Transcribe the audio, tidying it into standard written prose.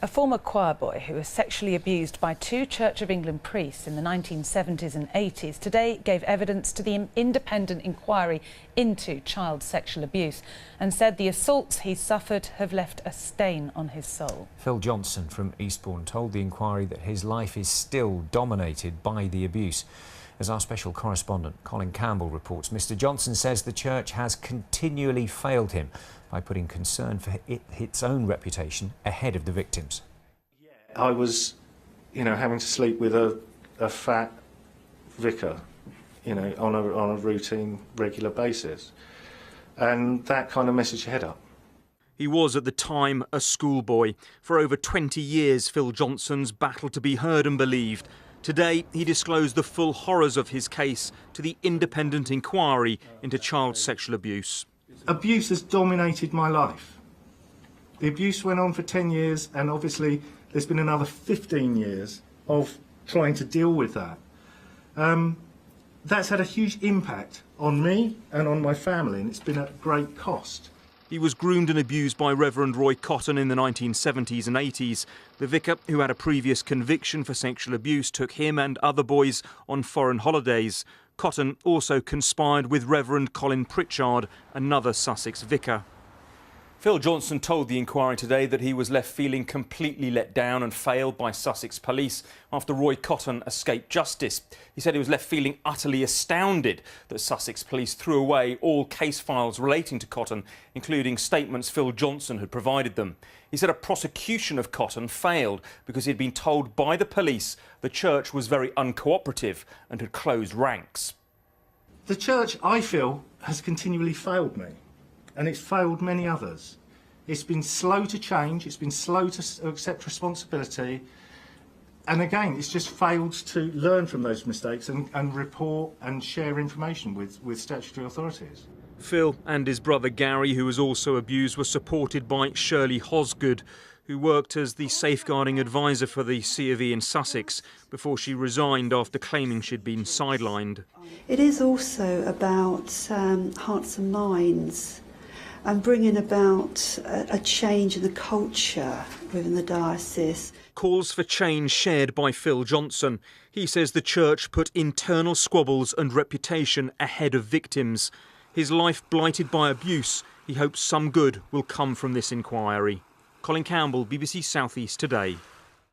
A former choirboy who was sexually abused by two Church of England priests in the 1970s and 80s today gave evidence to the independent inquiry into child sexual abuse and said the assaults he suffered have left a stain on his soul. Phil Johnson from Eastbourne told the inquiry that his life is still dominated by the abuse. As our special correspondent Colin Campbell reports, Mr Johnson says the church has continually failed him by putting concern for its own reputation ahead of the victims. I was, having to sleep with a fat vicar, on a routine, regular basis. And that kind of messed your head up. He was at the time a schoolboy. For over 20 years, Phil Johnson's battled to be heard and believed. Today, he disclosed the full horrors of his case to the independent inquiry into child sexual abuse. Abuse has dominated my life. The abuse went on for 10 years, and obviously there's been another 15 years of trying to deal with that. That's had a huge impact on me and on my family, and it's been at great cost. He was groomed and abused by Reverend Roy Cotton in the 1970s and 80s. The vicar, who had a previous conviction for sexual abuse, took him and other boys on foreign holidays. Cotton also conspired with Reverend Colin Pritchard, another Sussex vicar. Phil Johnson told the inquiry today that he was left feeling completely let down and failed by Sussex police after Roy Cotton escaped justice. He said he was left feeling utterly astounded that Sussex police threw away all case files relating to Cotton, including statements Phil Johnson had provided them. He said a prosecution of Cotton failed because he'd been told by the police the church was very uncooperative and had closed ranks. The church, I feel, has continually failed me. And it's failed many others. It's been slow to change, it's been slow to accept responsibility, and again, it's just failed to learn from those mistakes and report and share information with statutory authorities. Phil and his brother Gary, who was also abused, were supported by Shirley Hosgood, who worked as the safeguarding advisor for the C of E in Sussex before she resigned after claiming she'd been sidelined. It is also about hearts and minds, and bringing about a change in the culture within the diocese. Calls for change shared by Phil Johnson. He says the church put internal squabbles and reputation ahead of victims. His life blighted by abuse, he hopes some good will come from this inquiry. Colin Campbell, BBC South East Today.